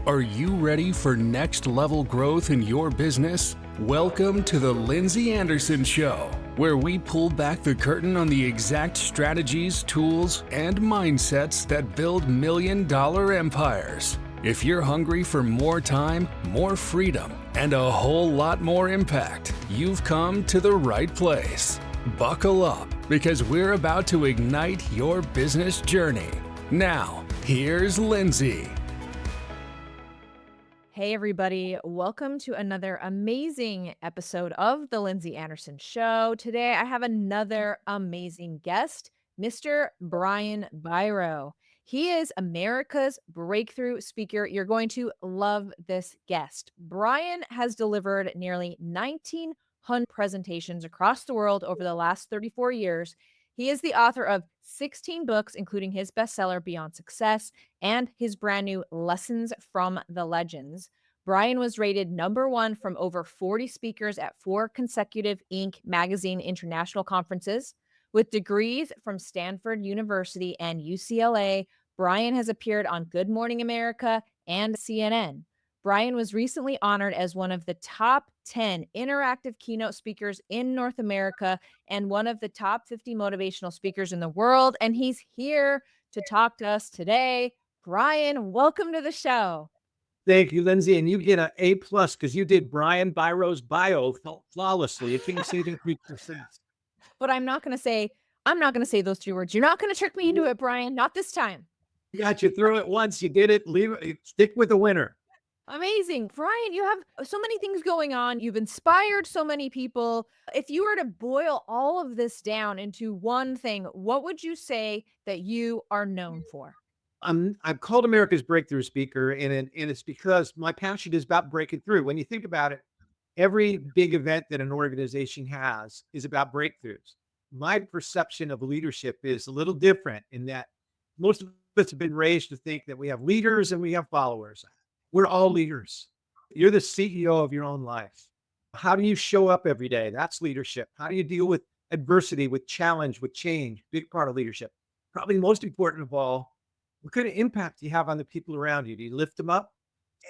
Are you ready for next level growth in your business? Welcome to the Lindsey Anderson Show, where we pull back the curtain on the exact strategies, tools, and mindsets that build million-dollar empires. If you're hungry for more time, more freedom, and a whole lot more impact, you've come to the right place. Buckle up, because we're about to ignite your business journey. Now, here's Lindsey. Hey, everybody. Welcome to another amazing episode of The Lindsey Anderson Show. Today, I have another amazing guest, Mr. Brian Biro. He is America's breakthrough speaker. You're going to love this guest. Brian has delivered nearly 1,900 presentations across the world over the last 34 years. He is the author of 16 books, including his bestseller, Beyond Success, and his brand new Lessons from the Legends. Brian was rated #1 from over 40 speakers at 4 consecutive Inc. magazine international conferences. With degrees from Stanford University and UCLA, Brian has appeared on Good Morning America and CNN. Brian was recently honored as one of the top 10 interactive keynote speakers in North America and one of the top 50 motivational speakers in the world. And he's here to talk to us today. Brian, welcome to the show. Thank you, Lindsey. And you get an A+ because you did Brian Biro's bio flawlessly. If you can say it in 3%. But I'm not going to say those 3 words. You're not going to trick me into it, Brian. Not this time. You got you through it once. You did it. Leave it. Stick with the winner. Amazing. Brian, you have so many things going on. You've inspired so many people. If you were to boil all of this down into one thing, what would you say that you are known for? I'm called America's breakthrough speaker, and it's because my passion is about breaking through. When you think about it, every big event that an organization has is about breakthroughs. My perception of leadership is a little different in that most of us have been raised to think that we have leaders and we have followers. We're all leaders. You're the CEO of your own life. How do you show up every day? That's leadership. How do you deal with adversity, with challenge, with change? Big part of leadership. Probably most important of all, what kind of impact do you have on the people around you? Do you lift them up?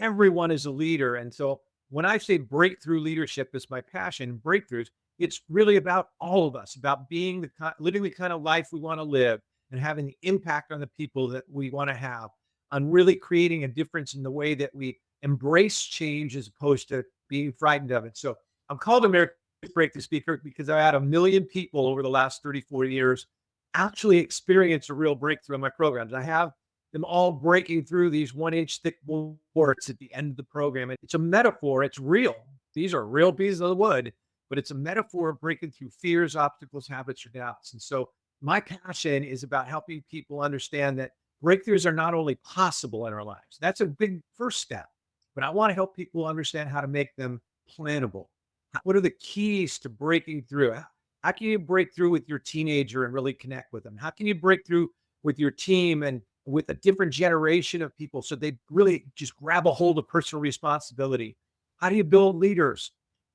Everyone is a leader. And so when I say breakthrough leadership is my passion, breakthroughs, it's really about all of us, about being living the kind of life we want to live and having the impact on the people that we want to have, on really creating a difference in the way that we embrace change as opposed to being frightened of it. So I'm called America's breakthrough speaker because I had 1 million people over the last 34 years actually experience a real breakthrough in my programs. I have them all breaking through these 1-inch thick boards at the end of the program. It's a metaphor. It's real. These are real pieces of wood, but it's a metaphor of breaking through fears, obstacles, habits, or doubts. And so my passion is about helping people understand that breakthroughs are not only possible in our lives. That's a big first step, but I want to help people understand how to make them plannable. What are the keys to breaking through? How can you break through with your teenager and really connect with them? How can you break through with your team and with a different generation of people so they really just grab a hold of personal responsibility? How do you build leaders?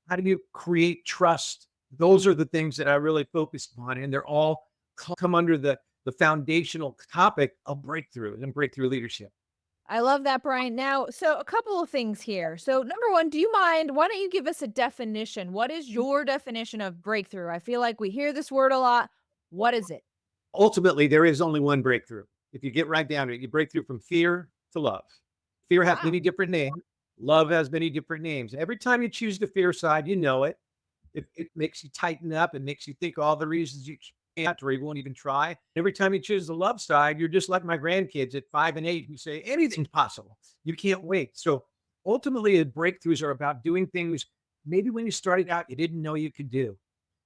How do you create trust? Those are the things that I really focus on, and they're all come under the foundational topic of breakthrough and breakthrough leadership. I love that, Brian. Now, so a couple of things here. So, #1, do you mind? Why don't you give us a definition? What is your definition of breakthrough? I feel like we hear this word a lot. What is it? Ultimately, there is only one breakthrough. If you get right down to it, you break through from fear to love. Fear has Wow. many different names. Love has many different names. Every time you choose the fear side, you know it. It makes you tighten up. It makes you think all the reasons you can't or you won't even try. Every time you choose the love side, you're just like my grandkids at 5 and 8 who say anything's possible. You can't wait. So ultimately, the breakthroughs are about doing things maybe when you started out, you didn't know you could do.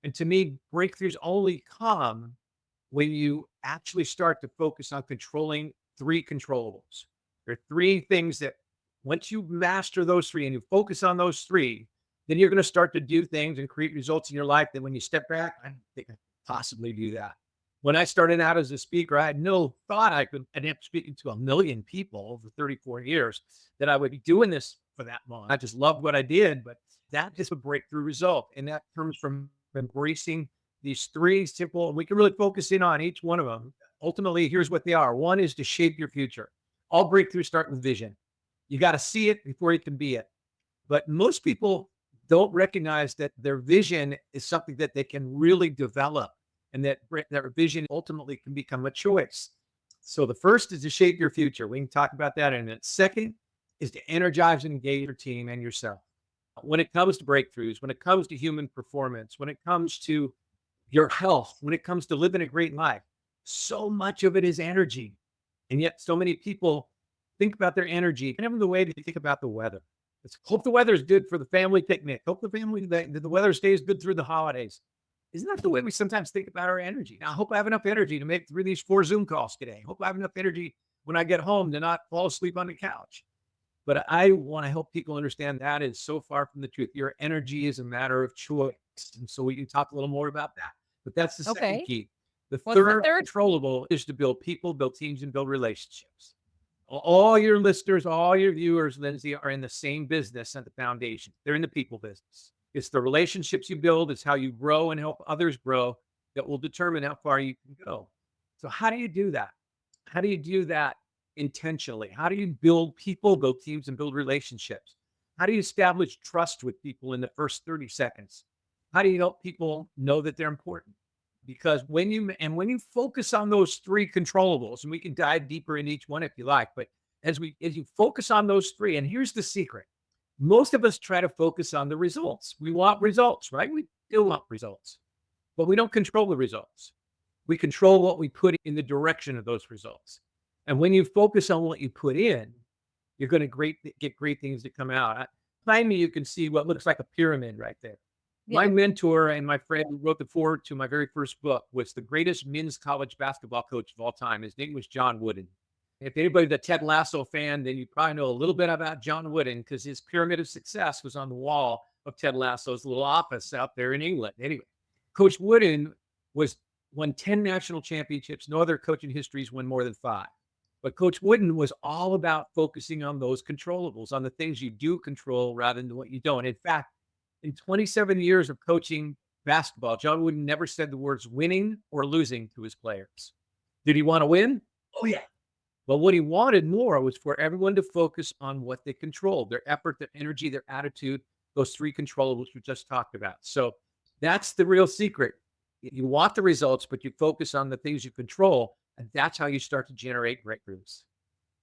And to me, breakthroughs only come when you actually start to focus on controlling 3 controllables. There are 3 things that once you master those 3 and you focus on those 3, then you're going to start to do things and create results in your life that when you step back, I don't think I could possibly do that. When I started out as a speaker, I had no thought I could end up speaking to 1 million people over 34 years, that I would be doing this for that long. I just loved what I did, but that is a breakthrough result. And that comes from embracing these 3 simple, and we can really focus in on each one of them. Ultimately, here's what they are. 1 is to shape your future. All breakthroughs start with vision. You got to see it before you can be it. But most people don't recognize that their vision is something that they can really develop, and that their vision ultimately can become a choice. So the first is to shape your future. We can talk about that in a minute. Second is to energize and engage your team and yourself. When it comes to breakthroughs, when it comes to human performance, when it comes to your health, when it comes to living a great life, so much of it is energy. And yet so many people think about their energy kind of the way they think about the weather. Let's hope the weather is good for the family picnic. Hope the weather stays good through the holidays. Isn't that the way we sometimes think about our energy? Now, I hope I have enough energy to make through these 4 Zoom calls today. Hope I have enough energy when I get home to not fall asleep on the couch. But I want to help people understand that is so far from the truth. Your energy is a matter of choice. And so we can talk a little more about that. But that's the second Okay. key. The What's the third third? controllable is to build people, build teams, and build relationships. All your listeners, all your viewers, Lindsey, are in the same business at the foundation. They're in the people business. It's the relationships you build, it's how you grow and help others grow that will determine how far you can go. So, how do you do that? How do you do that intentionally? How do you build people, build teams, and build relationships? How do you establish trust with people in the first 30 seconds? How do you help people know that they're important? Because when you focus on those 3 controllables, and we can dive deeper in each one if you like, but as you focus on those 3, and here's the secret. Most of us try to focus on the results. We want results, right? We do want results, but we don't control the results. We control what we put in the direction of those results. And when you focus on what you put in, you're going to get great things to come out. Behind me, you can see what looks like a pyramid right there. My Yeah. mentor and my friend who wrote the foreword to my very first book was the greatest men's college basketball coach of all time. His name was John Wooden. If anybody's a Ted Lasso fan, then you probably know a little bit about John Wooden because his pyramid of success was on the wall of Ted Lasso's little office out there in England. Anyway, Coach Wooden won 10 national championships. No other coach in history has won more than 5. But Coach Wooden was all about focusing on those controllables, on the things you do control rather than what you don't. In fact, in 27 years of coaching basketball, John Wooden never said the words winning or losing to his players. Did he want to win? Oh, yeah. But what he wanted more was for everyone to focus on what they controlled, their effort, their energy, their attitude, those 3 controllables we just talked about. So that's the real secret. You want the results, but you focus on the things you control, and that's how you start to generate breakthroughs.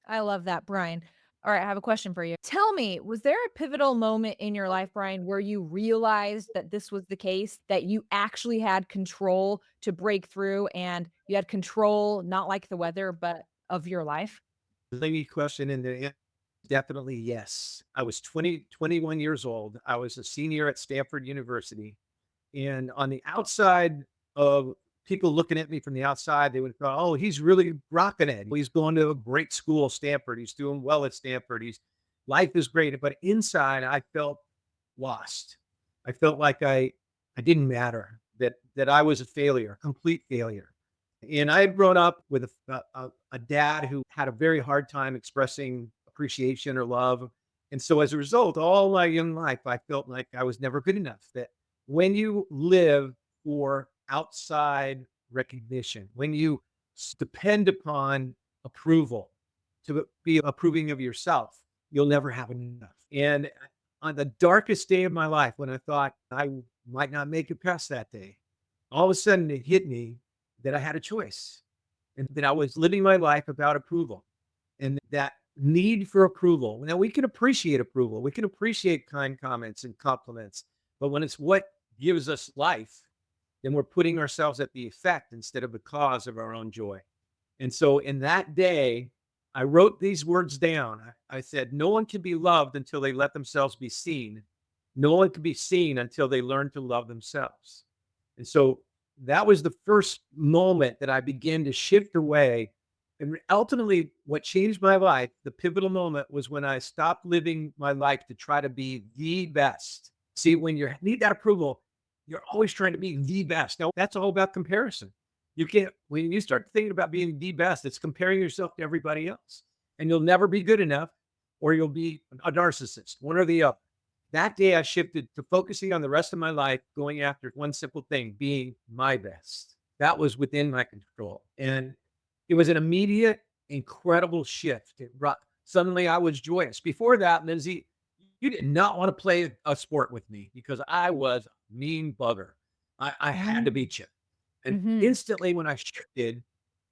I love that, Brian. All right, I have a question for you. Tell me, was there a pivotal moment in your life, Brian, where you realized that this was the case, that you actually had control to break through and you had control, not like the weather, but of your life? Lady question in the definitely yes. I was 21 years old. I was a senior at Stanford University. And on the outside of people looking at me from the outside, they would go, oh, he's really rocking it. He's going to a great school, Stanford. He's doing well at Stanford. Life is great. But inside, I felt lost. I felt like I didn't matter, that I was a failure, a complete failure. And I had grown up with a dad who had a very hard time expressing appreciation or love. And so as a result, all my young life, I felt like I was never good enough. That when you live for outside recognition, when you depend upon approval to be approving of yourself, you'll never have enough. And on the darkest day of my life, when I thought I might not make it past that day, all of a sudden it hit me that I had a choice and that I was living my life about approval, and that need for approval. Now we can appreciate approval. We can appreciate kind comments and compliments, but when it's what gives us life, then we're putting ourselves at the effect instead of the cause of our own joy. And so in that day, I wrote these words down. I said, no one can be loved until they let themselves be seen. No one can be seen until they learn to love themselves. And so that was the first moment that I began to shift away. And ultimately, what changed my life, the pivotal moment, was when I stopped living my life to try to be the best. See, when you need that approval, you're always trying to be the best. Now, that's all about comparison. You can't, when you start thinking about being the best, it's comparing yourself to everybody else. And you'll never be good enough, or you'll be a narcissist, one or the other. That day, I shifted to focusing on the rest of my life, going after one simple thing, being my best. That was within my control. And it was an immediate, incredible shift. It brought Suddenly I was joyous. Before that, Lindsay, you did not want to play a sport with me because I was a mean bugger. I had to beat you. And Mhm. instantly when I shifted,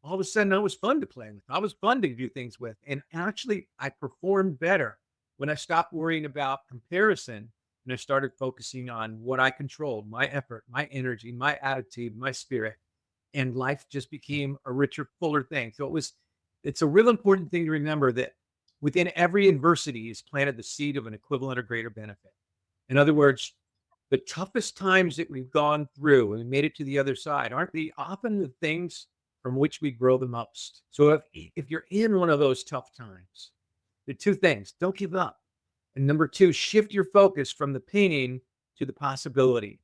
all of a sudden I was fun to play with. I was fun to do things with. And actually, I performed better when I stopped worrying about comparison and I started focusing on what I controlled, my effort, my energy, my attitude, my spirit. And life just became a richer, fuller thing. So it's a real important thing to remember that within every adversity is planted the seed of an equivalent or greater benefit. In other words, the toughest times that we've gone through and we made it to the other side aren't the often the things from which we grow the most. So if you're in one of those tough times, the two things, don't give up. And number two, shift your focus from the painting to the possibility.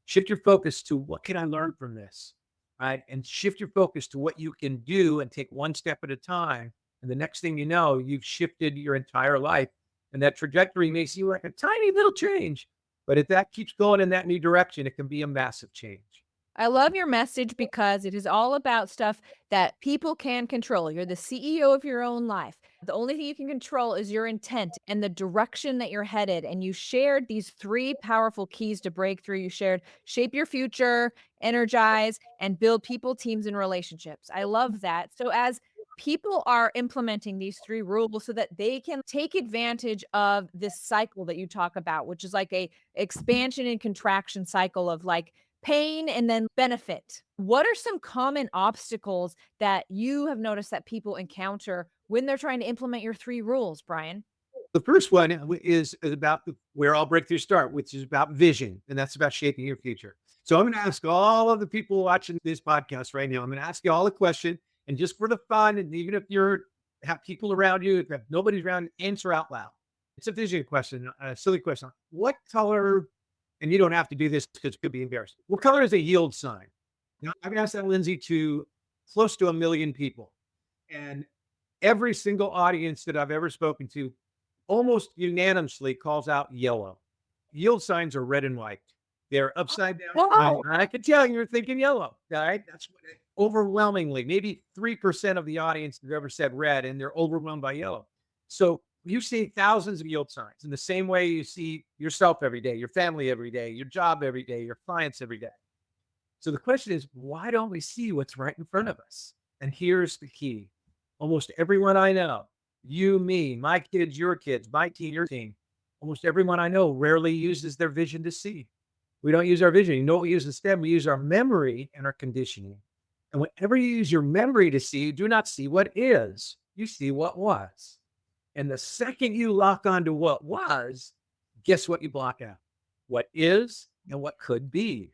Shift your focus to what can I learn from this? Right. And shift your focus to what you can do and take one step at a time. And the next thing you know, you've shifted your entire life. And that trajectory may seem like a tiny little change, but if that keeps going in that new direction, it can be a massive change. I love your message because it is all about stuff that people can control. You're the CEO of your own life. The only thing you can control is your intent and the direction that you're headed. And you shared these three powerful keys to breakthrough. You shared shape your future, energize, and build people, teams, and relationships. I love that. So, as people are implementing these three rules so that they can take advantage of this cycle that you talk about, which is like a expansion and contraction cycle of like pain and then benefit. What are some common obstacles that you have noticed that people encounter when they're trying to implement your three rules, Brian? The first one is about where all breakthroughs start, which is about vision, and that's about shaping your future. So I'm going to ask all of the people watching this podcast right now. I'm going to ask you all a question, and just for the fun, and even if you're have people around you, if nobody's around, answer out loud. It's a vision question, a silly question. What color? And you don't have to do this because it could be embarrassing. What color is a yield sign? Now I've asked that, Lindsay, to close to 1 million people, and every single audience that I've ever spoken to almost unanimously calls out yellow. Yield signs are red and white. They're upside down. Wow. I can tell you're thinking yellow. All right. That's what overwhelmingly, maybe 3% of the audience have ever said red, and they're overwhelmed by yellow. So you see thousands of yield signs in the same way you see yourself every day, your family every day, your job every day, your clients every day. So the question is, why don't we see what's right in front of us? And here's the key. Almost everyone I know, you, me, my kids, your kids, my team, your team, almost everyone I know rarely uses their vision to see. We don't use our vision. You know what we use instead? We use our memory and our conditioning. And whenever you use your memory to see, you do not see what is, you see what was. And the second you lock onto what was, guess what you block out? What is and what could be.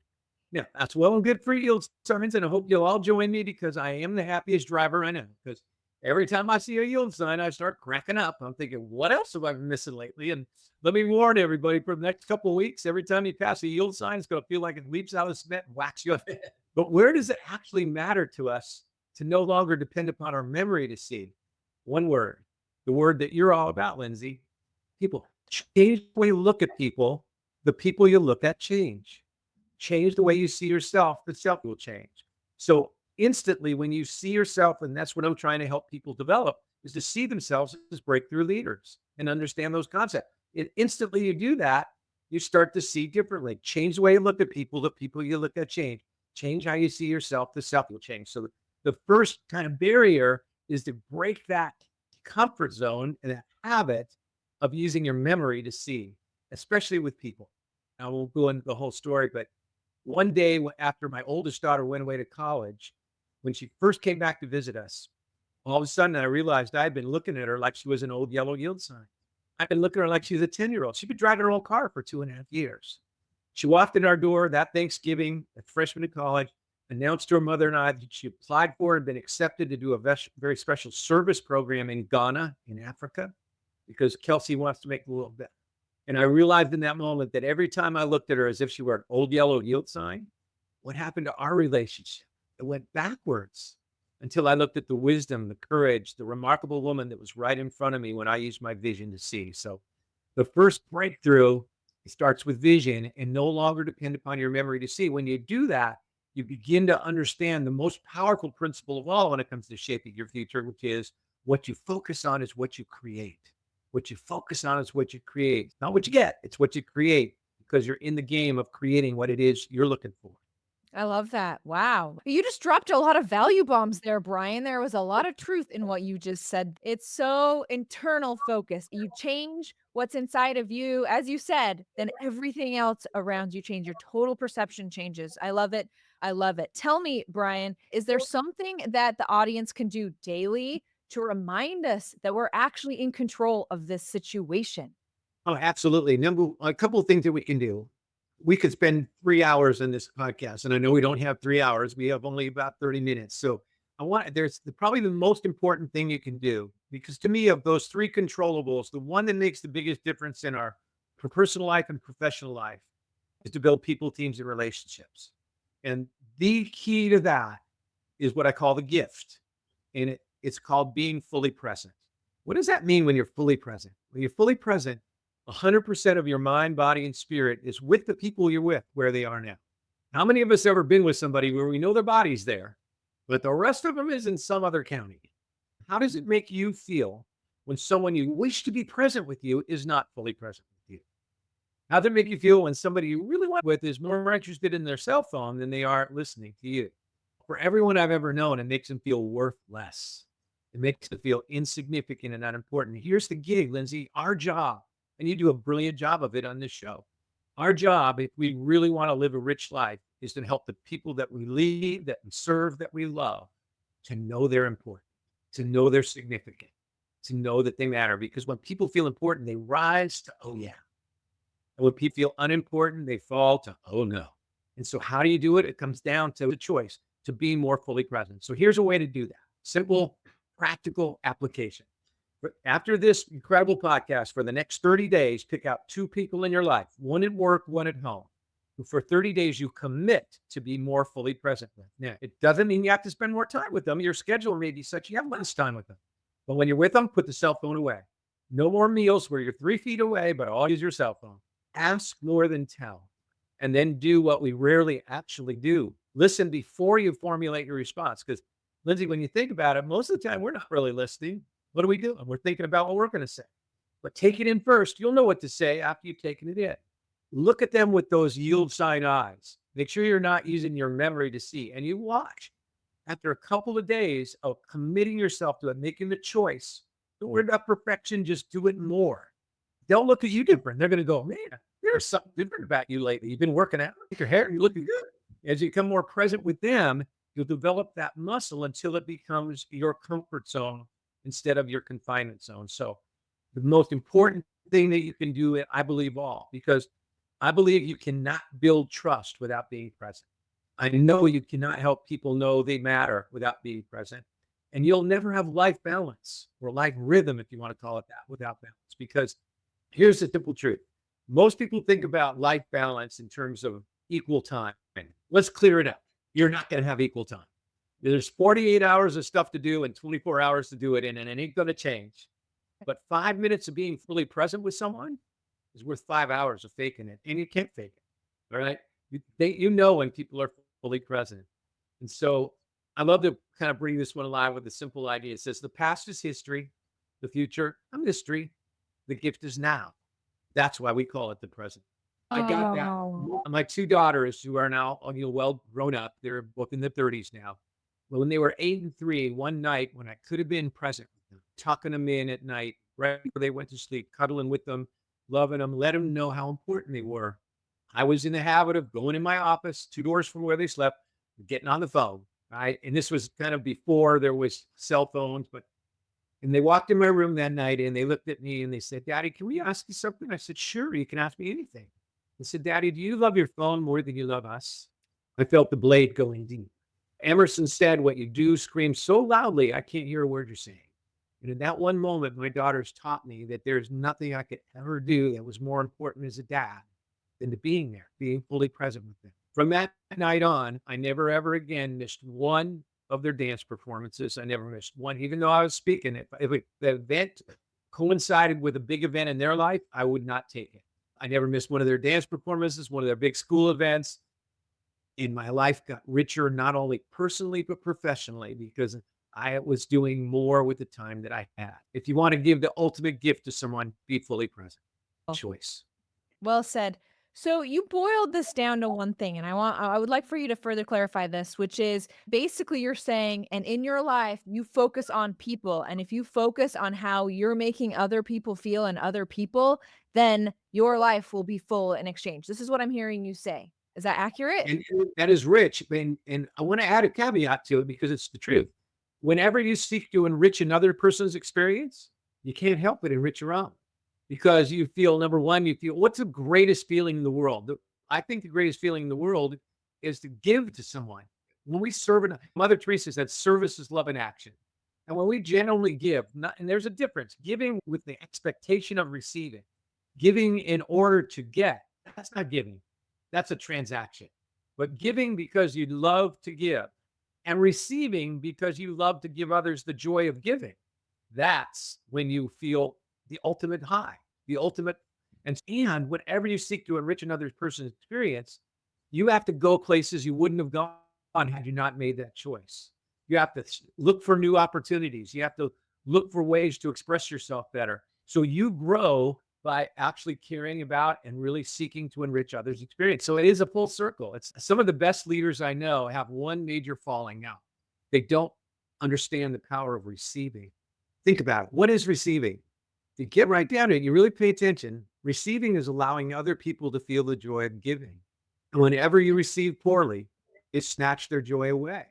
Yeah, that's well and good for yield signs, and I hope you'll all join me because I am the happiest driver I know. Because every time I see a yield sign, I start cracking up. I'm thinking, what else have I been missing lately? And let me warn everybody for the next couple of weeks, every time you pass a yield sign, it's going to feel like it leaps out of cement and whacks you on the head. But where does it actually matter to us to no longer depend upon our memory to see? One word, the word that you're all about, Lindsay, people. Change the way you look at people, the people you look at change. Change the way you see yourself, the self will change. So instantly when you see yourself, and that's what I'm trying to help people develop, is to see themselves as breakthrough leaders and understand those concepts. Instantly you do that, you start to see differently. Change the way you look at people, the people you look at change. Change how you see yourself, the self will change. So the first kind of barrier is to break that comfort zone and that habit of using your memory to see, especially with people. I won't go into the whole story, but one day after my oldest daughter went away to college, when she first came back to visit us, all of a sudden I realized I'd been looking at her like she was an old yellow yield sign. I've been looking at her like she was a 10-year-old. She'd been driving her own car for 2.5 years. She walked in our door that Thanksgiving, a freshman in college, announced to her mother and I that she applied for and been accepted to do a very special service program in Ghana, in Africa, because Kelsey wants to make a little bit. And I realized in that moment that every time I looked at her as if she were an old yellow yield sign, what happened to our relationship? It went backwards until I looked at the wisdom, the courage, the remarkable woman that was right in front of me when I used my vision to see. So the first breakthrough starts with vision and no longer depend upon your memory to see. When you do that, you begin to understand the most powerful principle of all when it comes to shaping your future, which is What you focus on is what you create. What you focus on is what you create. Not what you get, it's what you create because you're in the game of creating what it is you're looking for. I love that. Wow. You just dropped a lot of value bombs there, Brian. There was a lot of truth in what you just said. It's so internal focused. You change what's inside of you, as you said, then everything else around you change. Your total perception changes. I love it. I love it. Tell me, Brian, is there something that the audience can do daily to remind us that we're actually in control of this situation? Oh, absolutely. A couple of things that we can do. We could spend 3 hours in this podcast, and I know we don't have 3 hours. We have only about 30 minutes. So probably the most important thing you can do, because to me, of those three controllables, the one that makes the biggest difference in our personal life and professional life is to build people, teams, and relationships. And the key to that is what I call the gift. And it's called being fully present. What does that mean when you're fully present? When you're fully present, 100% of your mind, body, and spirit is with the people you're with where they are now. How many of us ever been with somebody where we know their body's there, but the rest of them is in some other county? How does it make you feel when someone you wish to be present with you is not fully present with you? How does it make you feel when somebody you really want with is more interested in their cell phone than they are listening to you? For everyone I've ever known, it makes them feel worth less. It makes them feel insignificant and unimportant. Here's the gig, Lindsey. Our job, and you do a brilliant job of it on this show. Our job, if we really want to live a rich life, is to help the people that we lead, that we serve, that we love, to know they're important, to know they're significant, to know that they matter. Because when people feel important, they rise to, oh yeah. And when people feel unimportant, they fall to, oh no. And so how do you do it? It comes down to the choice to be more fully present. So here's a way to do that. Simple, practical application. But after this incredible podcast, for the next 30 days, pick out two people in your life, one at work, one at home. For 30 days, you commit to be more fully present with. Now, it doesn't mean you have to spend more time with them. Your schedule may be such you have less time with them. But when you're with them, put the cell phone away. No more meals where you're 3 feet away, but all use your cell phone. Ask more than tell. And then do what we rarely actually do. Listen before you formulate your response. Because, Lindsey, when you think about it, most of the time, we're not really listening. What do we do? We're thinking about what we're going to say. But take it in first. You'll know what to say after you've taken it in. Look at them with those yield sign eyes. Make sure you're not using your memory to see. And you watch. After a couple of days of committing yourself to it, making the choice, don't worry about perfection, just do it more. They'll look at you different. They're going to go, man, there's something different about you lately. You've been working out, your hair, you're looking good. As you become more present with them, you'll develop that muscle until it becomes your comfort zone instead of your confinement zone. So the most important thing that you can do, I believe because I believe you cannot build trust without being present. I know you cannot help people know they matter without being present. And you'll never have life balance or life rhythm, if you want to call it that, without balance. Because here's the simple truth. Most people think about life balance in terms of equal time. Let's clear it up. You're not going to have equal time. There's 48 hours of stuff to do and 24 hours to do it in, and it ain't going to change. But 5 minutes of being fully present with someone is worth 5 hours of faking it, and you can't fake it. All right. You know when people are fully present. And so I love to kind of bring this one alive with a simple idea. It says the past is history, the future a mystery, the gift is now. That's why we call it the present. I got that. My two daughters, who are now well grown up, they're both in their 30s now. Well, when they were 8 and 3, one night when I could have been present with them, tucking them in at night, right before they went to sleep, cuddling with them, loving them, let them know how important they were. I was in the habit of going in my office, 2 doors from where they slept, getting on the phone, right? And this was kind of before there was cell phones, and they walked in my room that night and they looked at me and they said, Daddy, can we ask you something? I said, sure, you can ask me anything. They said, Daddy, do you love your phone more than you love us? I felt the blade going deep. Emerson said, what you do screams so loudly, I can't hear a word you're saying. And in that one moment, my daughters taught me that there's nothing I could ever do that was more important as a dad than to being there, being fully present with them. From that night on, I never, ever again missed one of their dance performances. I never missed one, even though I was speaking. If the event coincided with a big event in their life, I would not take it. I never missed one of their dance performances, one of their big school events. And my life got richer, not only personally, but professionally, because I was doing more with the time that I had. If you want to give the ultimate gift to someone, be fully present. Choice. Well said. So you boiled this down to one thing, and I would like for you to further clarify this, which is basically you're saying, and in your life, you focus on people. And if you focus on how you're making other people feel and other people, then your life will be full in exchange. This is what I'm hearing you say. Is that accurate? And that is rich. And I want to add a caveat to it because it's the truth. Whenever you seek to enrich another person's experience, you can't help but enrich your own because you feel number one, you feel what's the greatest feeling in the world? I think the greatest feeling in the world is to give to someone. When we serve, Mother Teresa said, service is love in action. And when we genuinely give, and there's a difference, giving with the expectation of receiving, giving in order to get, that's not giving. That's a transaction. But giving because you love to give and receiving because you love to give others the joy of giving, that's when you feel the ultimate high, the ultimate. And whenever you seek to enrich another person's experience, you have to go places you wouldn't have gone had you not made that choice. You have to look for new opportunities. You have to look for ways to express yourself better. So you grow by actually caring about and really seeking to enrich others' experience. So it is a full circle. It's some of the best leaders I know have one major falling out. They don't understand the power of receiving. Think about it. What is receiving? If you get right down to it, you really pay attention. Receiving is allowing other people to feel the joy of giving. And whenever you receive poorly, it snatched their joy away.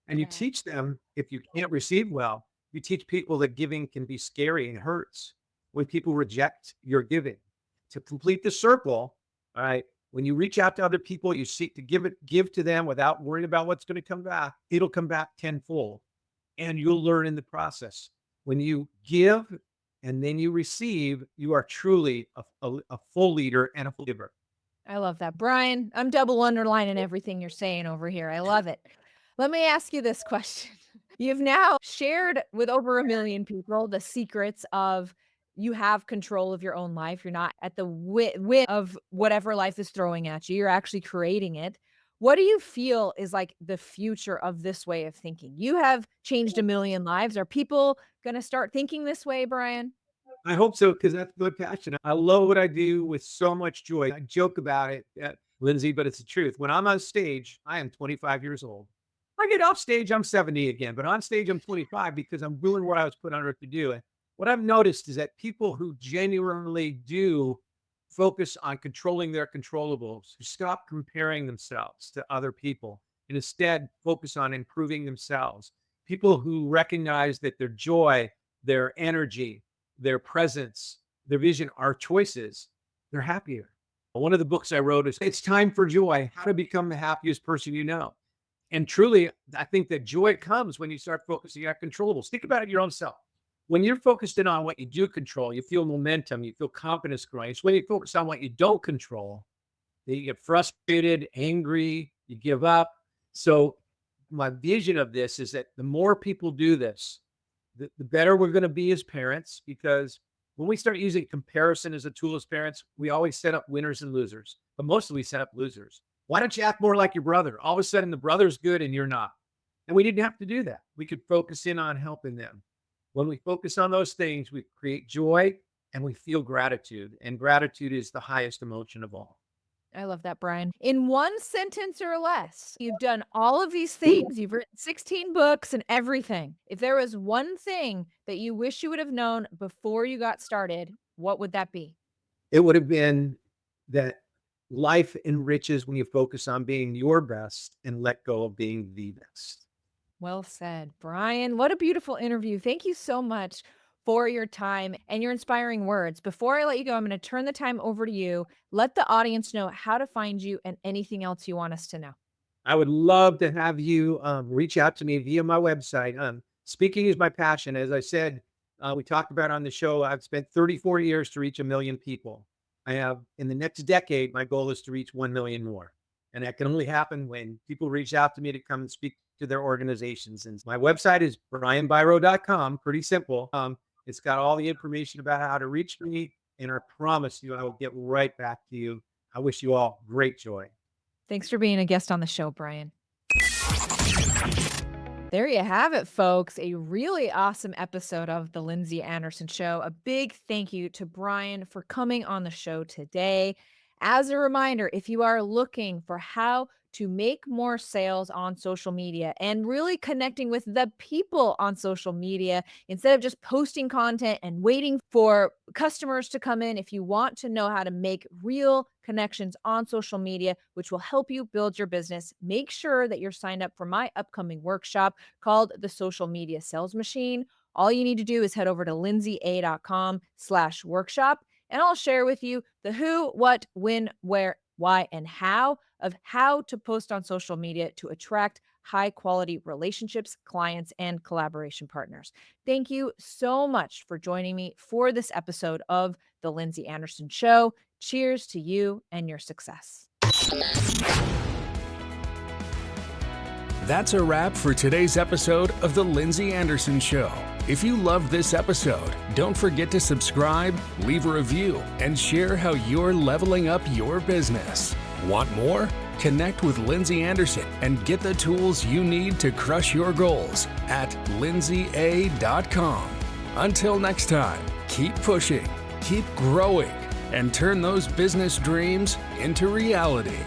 And you Yeah. teach them, if you can't receive well, you teach people that giving can be scary and hurts when people reject your giving. To complete the circle, all right, when you reach out to other people, you seek to give to them without worrying about what's going to come back. It'll come back tenfold. And you'll learn in the process. When you give and then you receive, you are truly a full leader and a full giver. I love that. Brian, I'm double underlining everything you're saying over here. I love it. Let me ask you this question. You've now shared with over a million people the secrets of you have control of your own life. You're not at the whim of whatever life is throwing at you. You're actually creating it. What do you feel is like the future of this way of thinking? You have changed a million lives. Are people going to start thinking this way, Brian? I hope so because that's my passion. I love what I do with so much joy. I joke about it, Lindsay, but it's the truth. When I'm on stage, I am 25 years old. I get off stage, I'm 70 again, but on stage, I'm 25 because I'm doing what I was put on earth to do. And what I've noticed is that people who genuinely do focus on controlling their controllables, who stop comparing themselves to other people and instead focus on improving themselves, people who recognize that their joy, their energy, their presence, their vision are choices, they're happier. One of the books I wrote is It's Time for Joy, How to Become the Happiest Person You Know. And truly, I think that joy comes when you start focusing on controllables. Think about it your own self. When you're focused in on what you do control, you feel momentum, you feel confidence growing. It's when you focus on what you don't control that you get frustrated, angry, you give up. So my vision of this is that the more people do this, the better we're going to be as parents, because when we start using comparison as a tool as parents, we always set up winners and losers, but mostly we set up losers. Why don't you act more like your brother? All of a sudden the brother's good and you're not. And we didn't have to do that. We could focus in on helping them. When we focus on those things, we create joy and we feel gratitude. And gratitude is the highest emotion of all. I love that, Brian. In one sentence or less, you've done all of these things. You've written 16 books and everything. If there was one thing that you wish you would have known before you got started, what would that be? It would have been that life enriches when you focus on being your best and let go of being the best. Well said, Brian. What a beautiful interview. Thank you so much for your time and your inspiring words. Before I let you go, I'm going to turn the time over to you. Let the audience know how to find you and anything else you want us to know. I would love to have you reach out to me via my website. Speaking is my passion. As I said, we talked about on the show, I've spent 34 years to reach a million people. I have, in the next decade, my goal is to reach 1 million more. And that can only happen when people reach out to me to come and speak to their organizations. And my website is brianbiro.com. Pretty simple. It's got all the information about how to reach me. And I promise you, I will get right back to you. I wish you all great joy. Thanks for being a guest on the show, Brian. There you have it, folks. A really awesome episode of The Lindsey Anderson Show. A big thank you to Brian for coming on the show today. As a reminder, if you are looking for how to make more sales on social media and really connecting with the people on social media instead of just posting content and waiting for customers to come in, if you want to know how to make real connections on social media, which will help you build your business, make sure that you're signed up for my upcoming workshop called the Social Media Sales Machine. All you need to do is head over to lindsaya.com/workshop, and I'll share with you the who, what, when, where, why, and how of how to post on social media to attract high quality relationships, clients, and collaboration partners. Thank you so much for joining me for this episode of The Lindsey Anderson Show. Cheers to you and your success. That's a wrap for today's episode of The Lindsey Anderson Show. If you loved this episode, don't forget to subscribe, leave a review, and share how you're leveling up your business. Want more? Connect with Lindsey Anderson and get the tools you need to crush your goals at lindsaya.com. Until next time, keep pushing, keep growing, and turn those business dreams into reality.